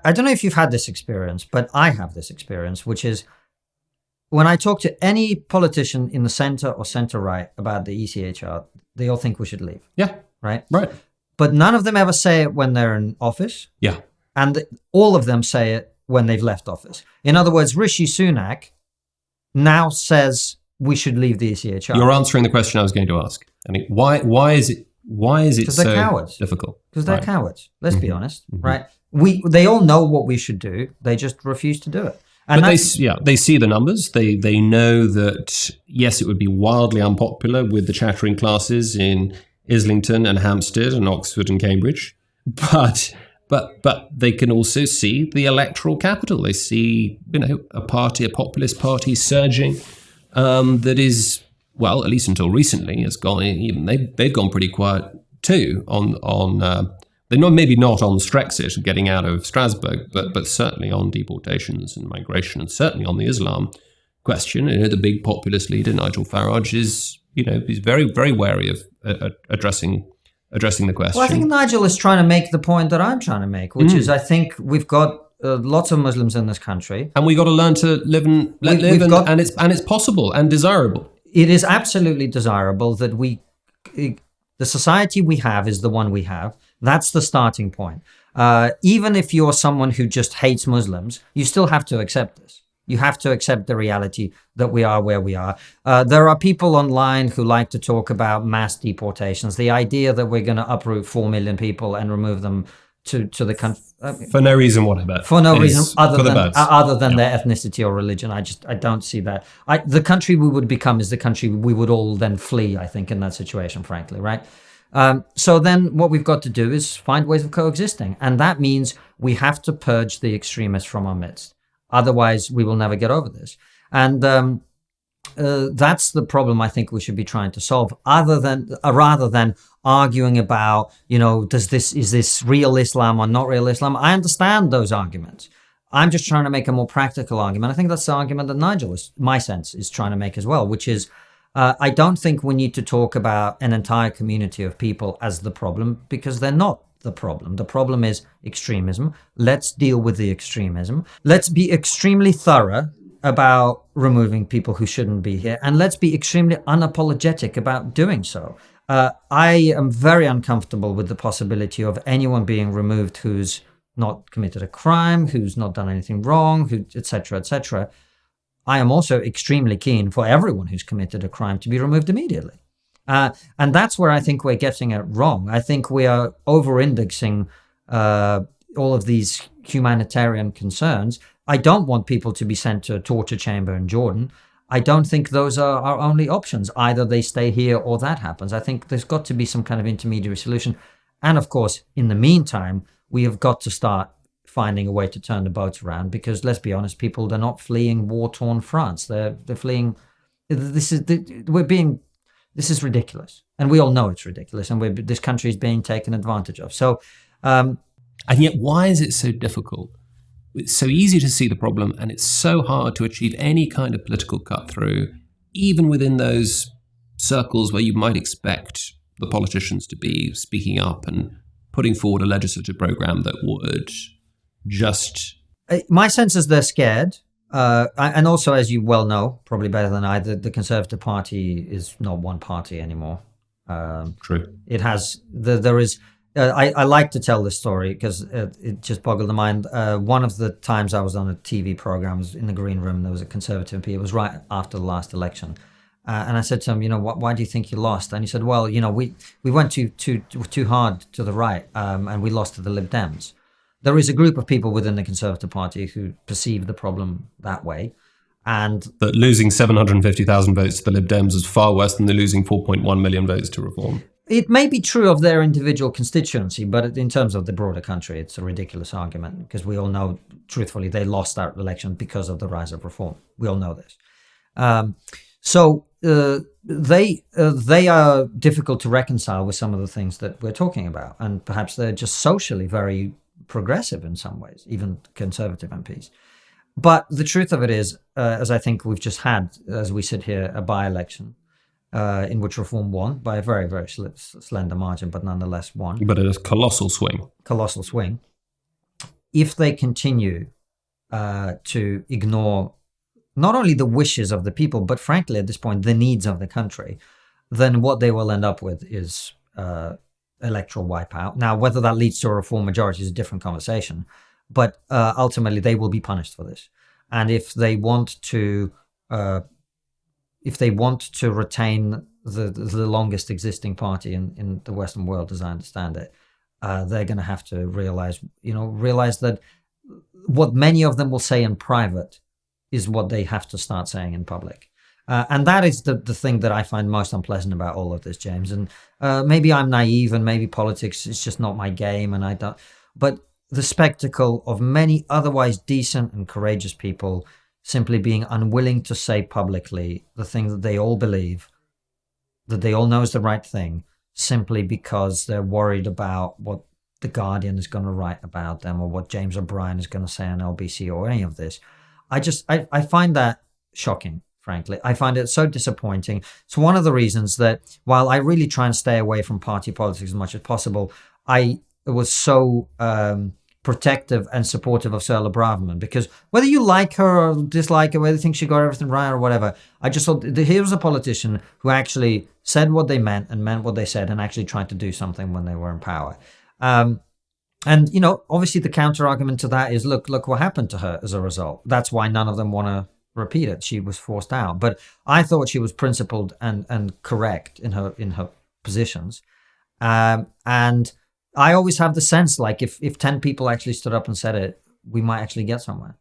I don't know if you've had this experience, but I have this experience, which is when I talk to any politician in the center or center right about the ECHR, they all think we should leave. Yeah. Right? Right. But none of them ever say it when they're in office. Yeah. And all of them say it when they've left office. In other words, Rishi Sunak now says we should leave the ECHR. You're answering the question I was going to ask. I mean, why is it so cowards. difficult? Because they're cowards. Let's be honest, right? They all know what we should do. They just refuse to do it. And but they see the numbers. They know that, yes, it would be wildly unpopular with the chattering classes in Islington and Hampstead and Oxford and Cambridge. But they can also see the electoral capital. They see, a populist party surging that is, well, at least until recently, has gone. Even they've gone pretty quiet too on they're not, maybe not on Strexit, getting out of Strasbourg, but certainly on deportations and migration, and certainly on the Islam question. The big populist leader Nigel Farage is, he's very, very wary of addressing the question. Well, I think Nigel is trying to make the point that I'm trying to make, which is I think we've got lots of Muslims in this country, and we got to learn to live and it's possible and desirable. It is absolutely desirable that the society we have is the one we have. That's the starting point. Even if you're someone who just hates Muslims, you still have to accept this. You have to accept the reality that we are where we are. There are people online who like to talk about mass deportations. The idea that we're going to uproot 4 million people and remove them to the country. For no reason whatever. For no reason other than their ethnicity or religion. I don't see that. The country we would become is the country we would all then flee, I think, in that situation, frankly, right? So then what we've got to do is find ways of coexisting. And that means we have to purge the extremists from our midst. Otherwise, we will never get over this. And that's the problem I think we should be trying to solve, rather than arguing about, is this real Islam or not real Islam? I understand those arguments. I'm just trying to make a more practical argument. I think that's the argument that Nigel, my sense, is trying to make as well, which is I don't think we need to talk about an entire community of people as the problem, because they're not the problem. The problem is extremism. Let's deal with the extremism. Let's be extremely thorough about removing people who shouldn't be here, and let's be extremely unapologetic about doing so. I am very uncomfortable with the possibility of anyone being removed who's not committed a crime, who's not done anything wrong, etc., etc. I am also extremely keen for everyone who's committed a crime to be removed immediately. And that's where I think we're getting it wrong. I think we are over-indexing all of these humanitarian concerns. I don't want people to be sent to a torture chamber in Jordan. I don't think those are our only options. Either they stay here or that happens. I think there's got to be some kind of intermediary solution. And of course, in the meantime, we have got to start finding a way to turn the boats around, because let's be honest, people, they're not fleeing war-torn France. They're fleeing. This is ridiculous, and we all know it's ridiculous, and this country is being taken advantage of. So, and yet, why is it so difficult? It's so easy to see the problem, and it's so hard to achieve any kind of political cut-through, even within those circles where you might expect the politicians to be speaking up and putting forward a legislative program that would just... My sense is they're scared. And also, as you well know, probably better than I, the Conservative Party is not one party anymore. True. It has... There is... I like to tell this story because it just boggled the mind. One of the times I was on a TV program, was in the green room, there was a Conservative MP. It was right after the last election. And I said to him, why do you think you lost? And he said, well, we went too hard to the right and we lost to the Lib Dems. There is a group of people within the Conservative Party who perceive the problem that way. And that losing 750,000 votes to the Lib Dems is far worse than the losing 4.1 million votes to Reform. It may be true of their individual constituency, but in terms of the broader country, it's a ridiculous argument, because we all know, truthfully, they lost that election because of the rise of Reform. We all know this. So they are difficult to reconcile with some of the things that we're talking about, and perhaps they're just socially very progressive in some ways, even Conservative MPs. But the truth of it is, as I think we've just had, as we sit here, a by-election in which Reform won by a very, very slender margin, but nonetheless won. But it is a colossal swing. Colossal swing. if they continue to ignore not only the wishes of the people, but frankly, at this point, the needs of the country, then what they will end up with is electoral wipeout. Now, whether that leads to a reform majority is a different conversation, but ultimately they will be punished for this. And if they want to retain the longest existing party in the Western world, as I understand it, they're going to have to realize that what many of them will say in private is what they have to start saying in public. And that is the thing that I find most unpleasant about all of this, James. And maybe I'm naive, and maybe politics is just not my game, and I don't. But the spectacle of many otherwise decent and courageous people simply being unwilling to say publicly the thing that they all believe, that they all know is the right thing, simply because they're worried about what The Guardian is going to write about them, or what James O'Brien is going to say on LBC, or any of this. I find that shocking, frankly. I find it so disappointing. It's one of the reasons that while I really try and stay away from party politics as much as possible, I was so protective and supportive of Suella Braverman, because whether you like her or dislike her, whether you think she got everything right or whatever, I just thought here was a politician who actually said what they meant and meant what they said, and actually tried to do something when they were in power. And, obviously the counter argument to that is, look what happened to her as a result. That's why none of them want to repeat it. She was forced out. But I thought she was principled and correct in her positions. And I always have the sense, like, if 10 people actually stood up and said it, we might actually get somewhere.